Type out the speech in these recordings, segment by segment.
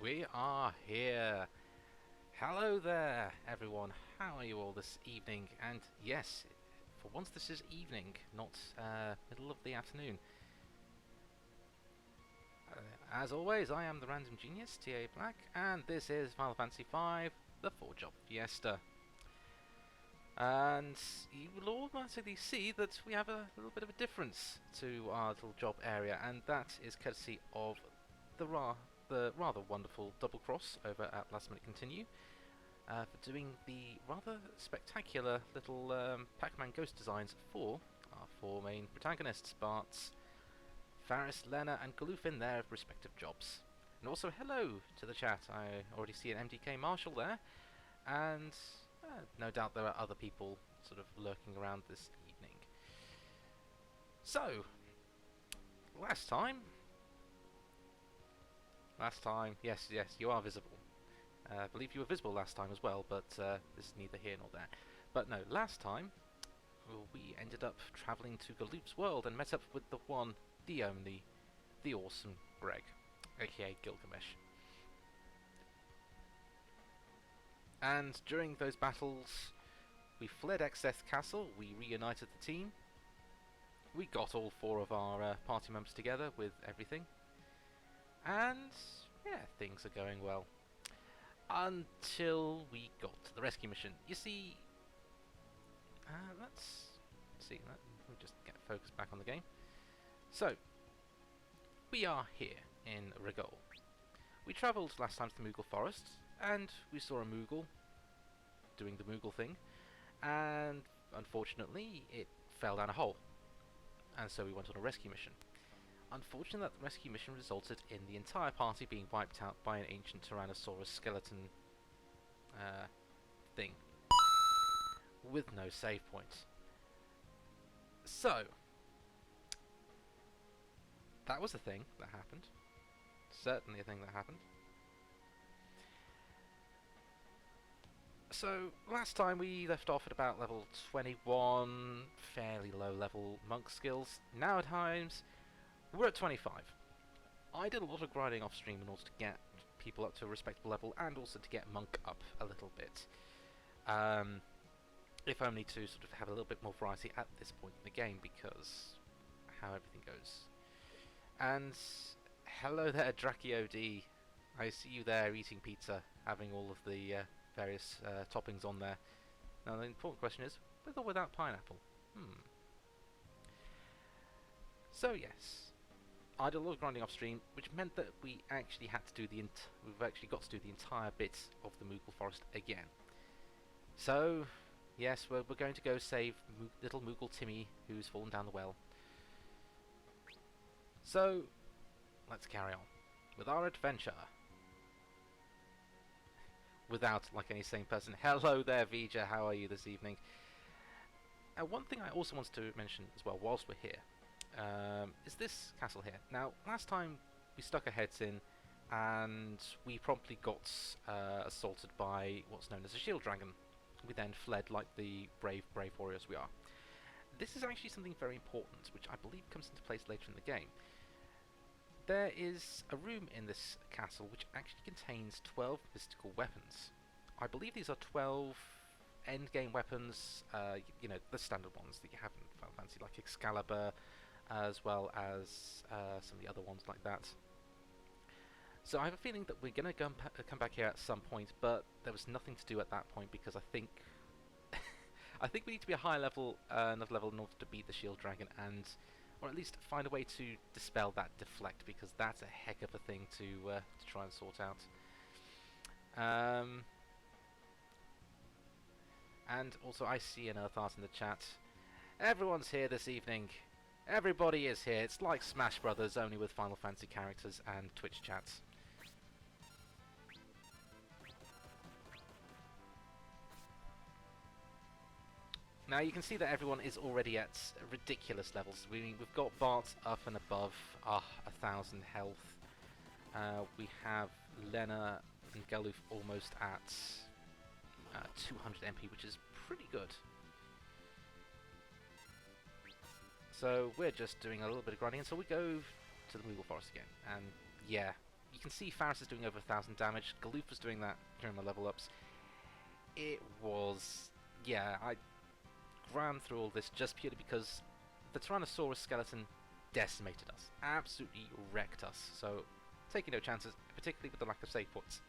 We are here. Hello there, everyone. How are you all this evening? And yes, for once this is evening, not middle of the afternoon. As always, I am the Random Genius, TA Black, and this is Final Fantasy V, the 4-job Fiesta. And you will automatically see that we have a little bit of a difference to our little job area, and that is courtesy of the rather wonderful Double Cross over at Last Minute Continue for doing the rather spectacular little Pac-Man ghost designs for our four main protagonists, Bart, Faris, Lena and Galoof in their respective jobs. And also hello to the chat. I already see an MDK Marshall there, and no doubt there are other people sort of lurking around this evening. So, last time, yes, you are visible. I believe you were visible last time as well, but this is neither here nor there. But no, last time, we ended up travelling to Galoof's world and met up with the one, the only, the awesome Greg, aka Gilgamesh. And during those battles, we fled Exeth Castle, we reunited the team, we got all four of our party members together with everything, and yeah, things are going well. Until we got to the rescue mission. You see, let's see, let me just get focused back on the game. So, we are here in Rigol. We travelled last time to the Moogle Forest, and we saw a Moogle doing the Moogle thing, and unfortunately it fell down a hole, and so we went on a rescue mission. Unfortunately, that rescue mission resulted in the entire party being wiped out by an ancient Tyrannosaurus skeleton thing, with no save point. So, that was a thing that happened. Certainly a thing that happened. So, last time we left off at about level 21, fairly low level monk skills. Nowadays, we're at 25. I did a lot of grinding off stream in order to get people up to a respectable level, and also to get monk up a little bit. If only to sort of have a little bit more variety at this point in the game, because how everything goes. And hello there, Drachiod. I see you there eating pizza, having all of the various toppings on there. Now the important question is, with or without pineapple? So yes, I did a lot of grinding off stream, which meant that we actually had to do we've actually got to do the entire bit of the Moogle Forest again. So yes, we're going to go save little Moogle Timmy, who's fallen down the well. So let's carry on with our adventure. Without, like any sane person, hello there, Vija, how are you this evening? One thing I also wanted to mention as well, whilst we're here, is this castle here. Now, last time we stuck our heads in, and we promptly got assaulted by what's known as a shield dragon. We then fled like the brave warriors we are. This is actually something very important, which I believe comes into place later in the game. There is a room in this castle which actually contains 12 mystical weapons. I believe these are 12 endgame weapons, you know, the standard ones that you have in Final Fantasy, like Excalibur, as well as some of the other ones like that. So I have a feeling that we're going to come back here at some point, but there was nothing to do at that point, because I think I think we need to be a high level, enough level in order to beat the shield dragon, and or at least find a way to dispel that deflect, because that's a heck of a thing to try and sort out. And also I see an Earth Art in the chat. Everyone's here this evening. Everybody is here. It's like Smash Brothers, only with Final Fantasy characters and Twitch chats. Now you can see that everyone is already at ridiculous levels. We've got Bart up and above 1,000 health. We have Lena and Galoof almost at 200 MP, which is pretty good. So we're just doing a little bit of grinding until we go to the Moogle Forest again. And yeah, you can see Faris is doing over 1,000 damage. Galoof was doing that during my level ups. It was, yeah, I ran through all this just purely because the Tyrannosaurus skeleton decimated us, absolutely wrecked us. So taking no chances, particularly with the lack of save points.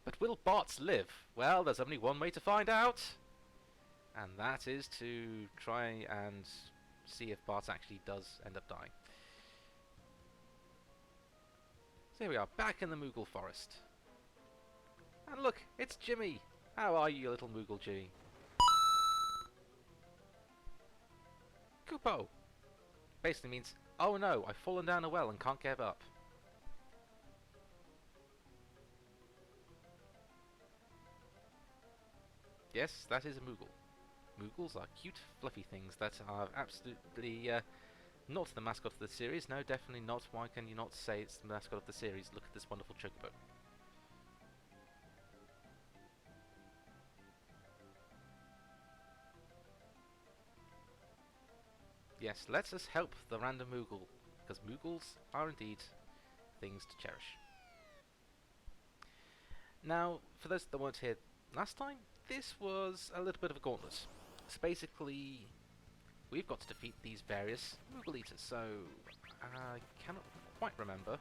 But will bots live? Well, there's only one way to find out, and that is to try and see if Bart actually does end up dying. So here we are, back in the Moogle Forest. And look, it's Jimmy! How are you, little Moogle Jimmy? Kupo! Basically means, oh no, I've fallen down a well and can't get up. Yes, that is a Moogle. Moogles are cute, fluffy things that are absolutely not the mascot of the series. No, definitely not. Why can you not say it's the mascot of the series? Look at this wonderful chocobo. Yes, let us help the random Moogle, because Moogles are indeed things to cherish. Now, for those that weren't here last time, this was a little bit of a gauntlet. So basically, we've got to defeat these various Moogle Eaters. So, I cannot quite remember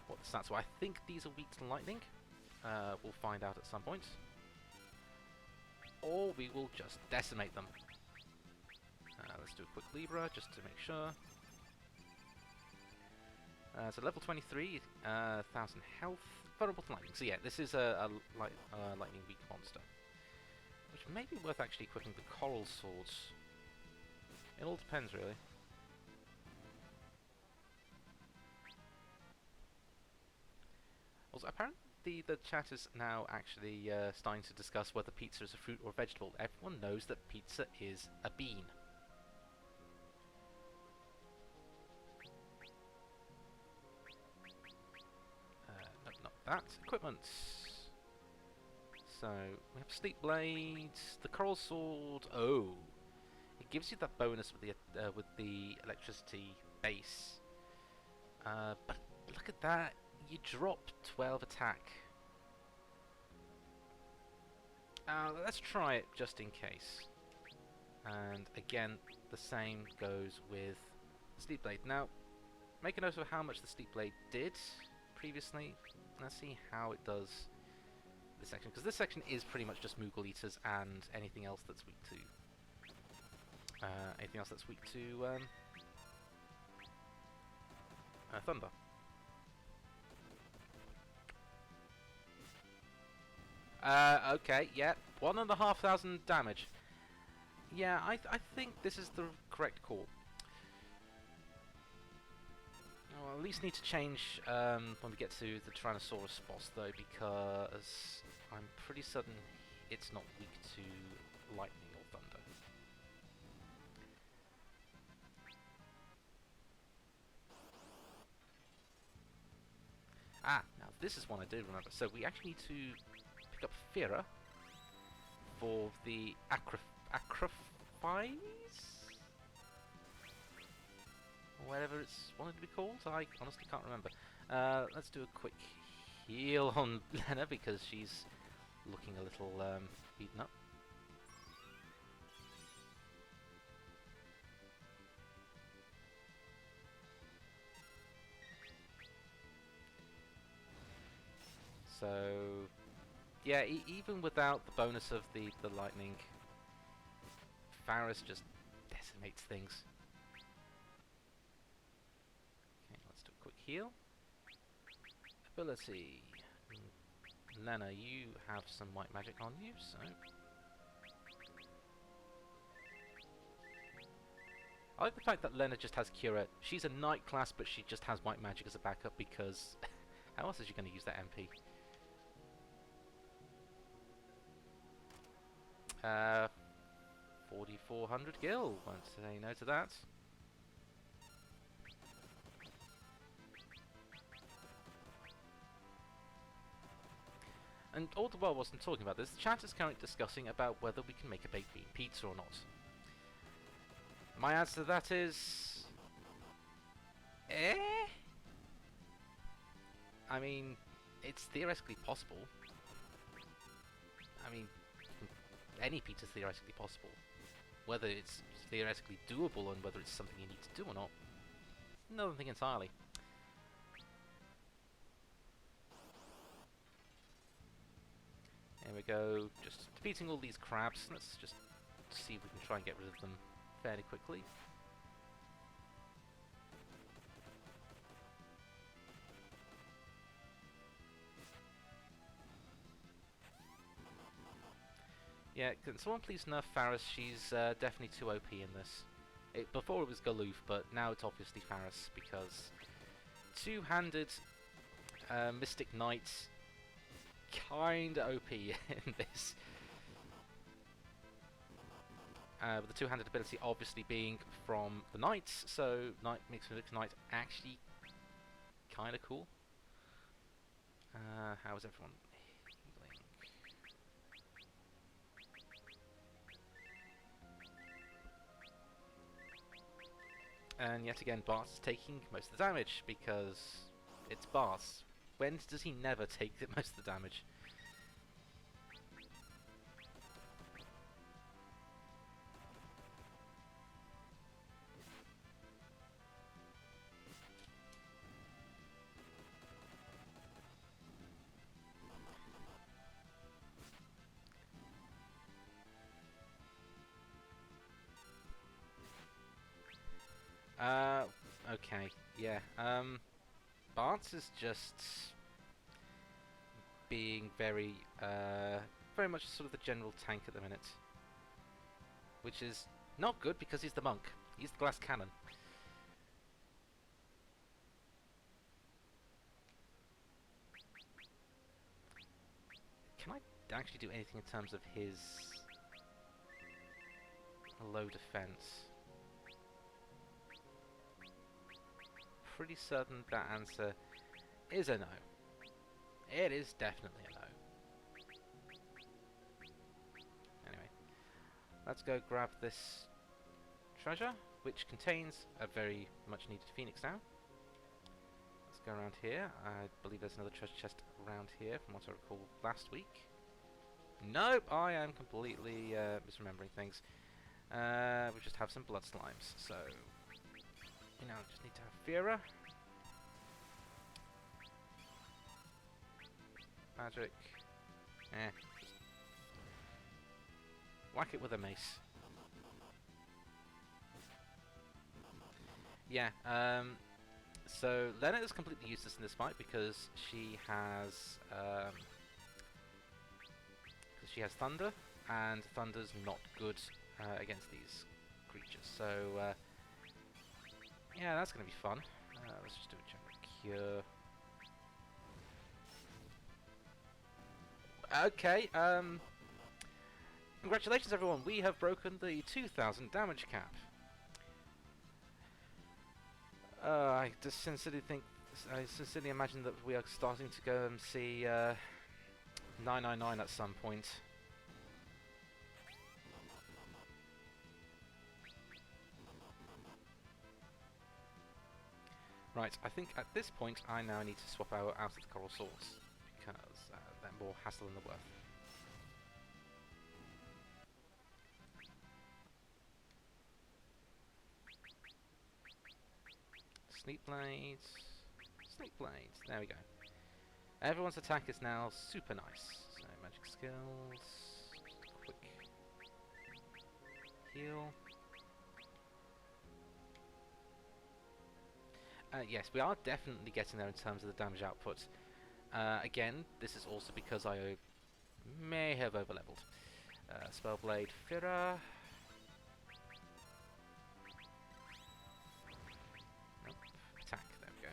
what the stats were. I think these are weak to lightning. We'll find out at some point. Or we will just decimate them. Let's do a quick Libra, just to make sure. So level 23, 1,000 health, vulnerable to lightning. So yeah, this is a lightning weak monster. Which may be worth actually equipping the coral swords. It all depends, really. Also, apparently the chat is now actually starting to discuss whether pizza is a fruit or a vegetable. Everyone knows that pizza is a bean. That equipment. So we have Sleep Blade, the Coral Sword. Oh, it gives you that bonus with the electricity base. But look at that, you drop 12 attack. Let's try it just in case. And again, the same goes with the Sleep Blade. Now, make a note of how much the Sleep Blade did previously. Let's see how it does this section, because this section is pretty much just Moogle Eaters and anything else that's weak to Thunder. Okay, yeah, 1,500 damage. Yeah, I think this is the correct call. I'll at least need to change when we get to the Tyrannosaurus boss, though, because I'm pretty certain it's not weak to lightning or thunder. Ah, now this is one I do remember. So we actually need to pick up Fira for the Acrophies? Whatever it's wanted to be called, I honestly can't remember. Let's do a quick heal on Lena because she's looking a little beaten up. So yeah, even without the bonus of the lightning, Faris just decimates things. Heal. Ability. Lena, you have some white magic on you, so... I like the fact that Lena just has Cura. She's a knight class, but she just has white magic as a backup because... how else is she going to use that MP? 4,400 gil. Won't say no to that. And all the while whilst I'm talking about this, the chat is currently discussing about whether we can make a baked bean pizza or not. My answer to that is... Eh? I mean, it's theoretically possible. I mean, any pizza is theoretically possible. Whether it's theoretically doable and whether it's something you need to do or not, another thing entirely. There we go, just defeating all these crabs. Let's just see if we can try and get rid of them fairly quickly. Yeah, can someone please nerf Faris? She's definitely too OP in this. Before it was Galoof, but now it's obviously Faris, because two-handed Mystic Knight kinda OP in this. With the two-handed ability obviously being from the Knights, so Knight makes Mystic Knight actually kinda cool. How is everyone healing? And yet again, Bart's taking most of the damage, because it's Bart. When does he never take most of the damage? Okay, yeah, Bart is just being very much sort of the general tank at the minute. Which is not good, because he's the monk. He's the glass cannon. Can I actually do anything in terms of his low defense? Pretty certain that answer is a no. It is definitely a no. Anyway, let's go grab this treasure, which contains a very much needed phoenix now. Let's go around here. I believe there's another treasure chest around here from what I recall last week. Nope, I am completely misremembering things. We just have some blood slimes, so you know, just need to have Fiera. Magic. Just whack it with a mace. Yeah, so Lena is completely useless in this fight because she has thunder, and thunder's not good against these creatures. So yeah, that's gonna be fun. Let's just do a general cure. Okay, congratulations everyone, we have broken the 2000 damage cap. I sincerely imagine that we are starting to go and see 999 at some point. Right, I think at this point I now need to swap out of the coral swords, because they're more hassle than they're worth. Sleep blades, there we go. Everyone's attack is now super nice. So magic skills, just a quick heal. Yes, we are definitely getting there in terms of the damage output. Again, this is also because I may have overleveled. Spellblade, Fira. Nope. Attack, there we go.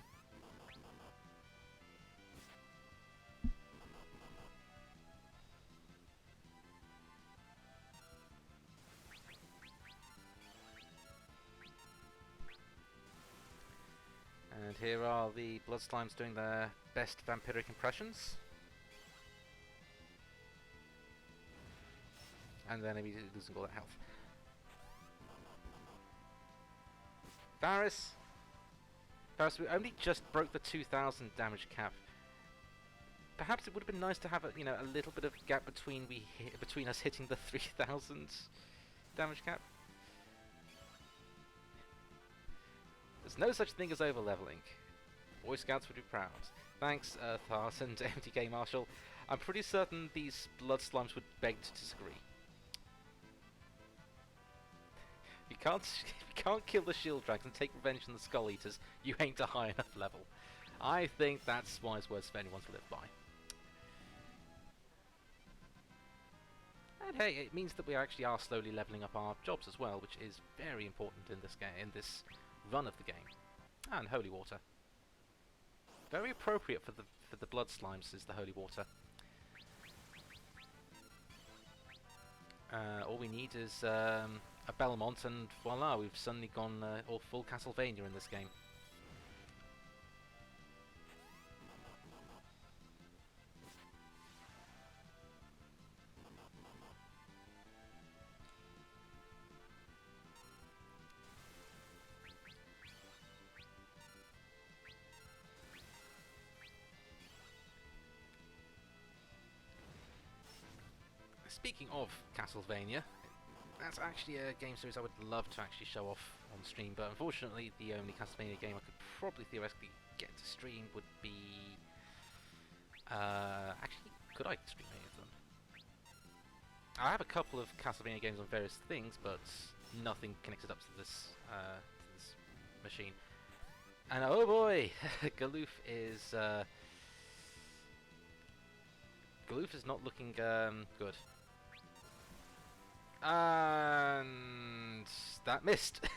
And here are the blood slimes doing their best vampiric impressions. And then immediately losing all that health. Varys, we only just broke the 2,000 damage cap. Perhaps it would have been nice to have a, a little bit of gap between us hitting the 3,000 damage cap. There's no such thing as over-leveling. Boy Scouts would be proud. Thanks, Earthheart and MTK Marshall. I'm pretty certain these blood slimes would beg to disagree. If you can't kill the shield dragons and take revenge on the skull eaters, you ain't a high enough level. I think that's wise words for anyone to live by. And hey, it means that we actually are slowly leveling up our jobs as well, which is very important in this game, in this run of the game. And holy water. Very appropriate for the blood slimes is the holy water. All we need is a Belmont, and voila, we've suddenly gone all full Castlevania in this game. Speaking of Castlevania, that's actually a game series I would love to actually show off on stream, but unfortunately the only Castlevania game I could probably theoretically get to stream would be... actually, could I stream any of them? I have a couple of Castlevania games on various things, but nothing connected up to this machine. And oh boy, Galoof is not looking good. And that missed.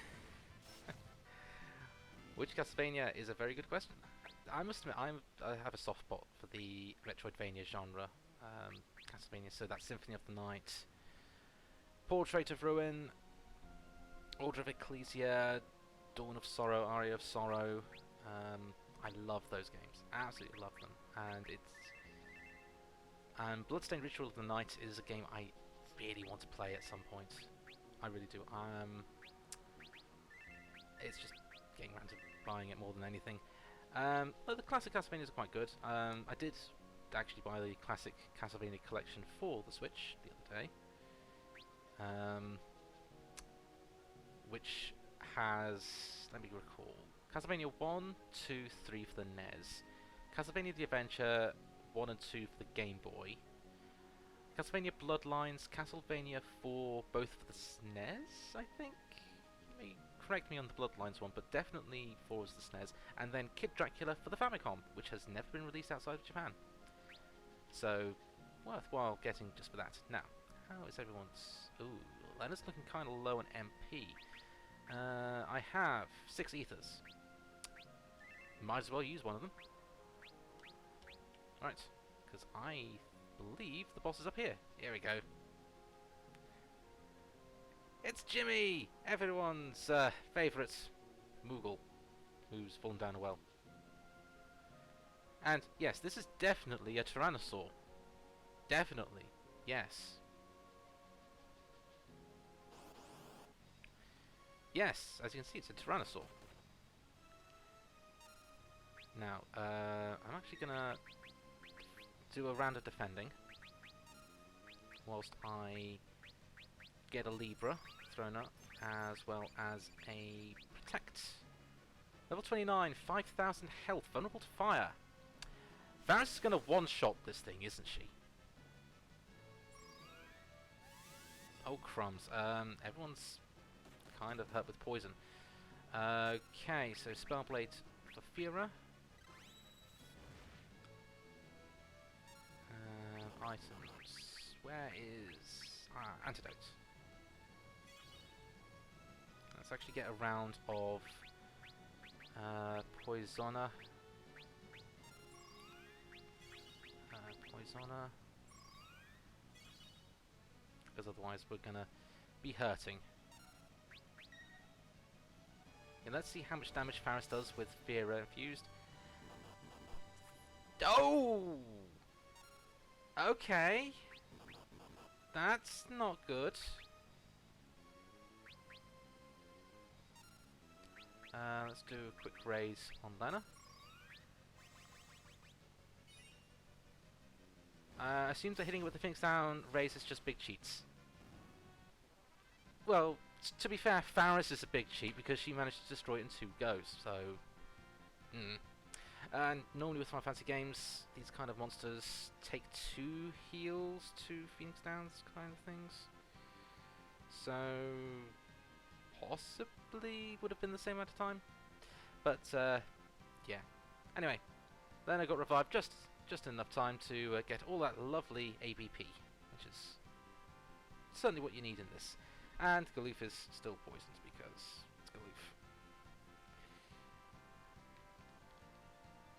Which Castlevania is a very good question. I must admit, I have a soft spot for the Metroidvania genre. Castlevania, so that's Symphony of the Night, Portrait of Ruin, Order of Ecclesia, Dawn of Sorrow, Aria of Sorrow. I love those games. Absolutely love them. And Bloodstained Ritual of the Night is a game I really want to play at some point. I really do. It's just getting around to buying it more than anything. But the classic Castlevanias are quite good. I did actually buy the classic Castlevania collection for the Switch the other day, which has, let me recall, Castlevania 1, 2, 3 for the NES, Castlevania The Adventure 1 and 2 for the Game Boy, Castlevania Bloodlines, Castlevania 4 both for the SNES, I think? You may correct me on the Bloodlines one, but definitely 4 is the SNES, and then Kid Dracula for the Famicom, which has never been released outside of Japan. So, worthwhile getting just for that. Now, how is everyone's... Ooh, Leonard's looking kind of low on MP. I have 6 ethers. Might as well use one of them. Right, because I believe the boss is up here. Here we go. It's Jimmy! Everyone's favourite Moogle, who's fallen down a well. And yes, this is definitely a Tyrannosaur. Definitely, yes. Yes, as you can see, it's a Tyrannosaur. Now, I'm actually gonna do a round of defending whilst I get a Libra thrown up, as well as a Protect. Level 29, 5,000 health, vulnerable to fire. Varys is gonna one-shot this thing, isn't she? Oh crumbs, everyone's kind of hurt with poison. Okay, so Spellblade for Fira. Items. Where is... antidote. Let's actually get a round of Poisona. Poisona. Because otherwise we're gonna be hurting. And let's see how much damage Faris does with Fira infused. Oh! Okay. That's not good. Let's do a quick raise on Lena. Assumes that hitting with the Phoenix down raise is just big cheats. Well, to be fair, Faris is a big cheat because she managed to destroy it in 2 goes, so... And normally with Final Fantasy games, these kind of monsters take 2 heals, 2 Phoenix Downs kind of things. So... possibly would have been the same amount of time. But, yeah. Anyway, then I got revived just enough time to get all that lovely ABP, which is certainly what you need in this. And Galoof is still poisoned because it's Galoof.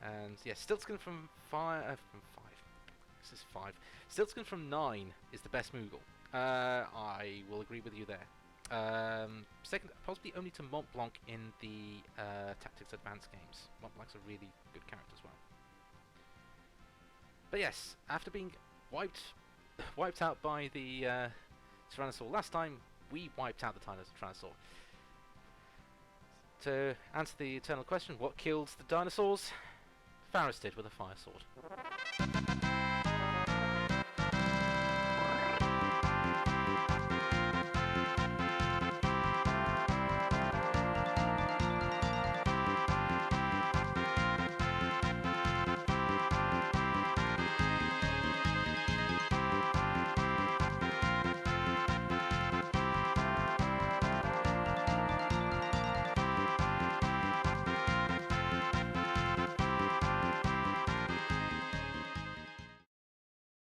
And yeah, Stiltskin from 5. This is 5. Stiltskin from 9 is the best Moogle. I will agree with you there. Second, possibly only to Mont Blanc in the Tactics Advanced games. Mont Blanc's a really good character as well. But yes, after being wiped out by the Tyrannosaur last time, we wiped out the Tyrannosaur. To answer the eternal question, what killed the dinosaurs? Faris did with a fire sword.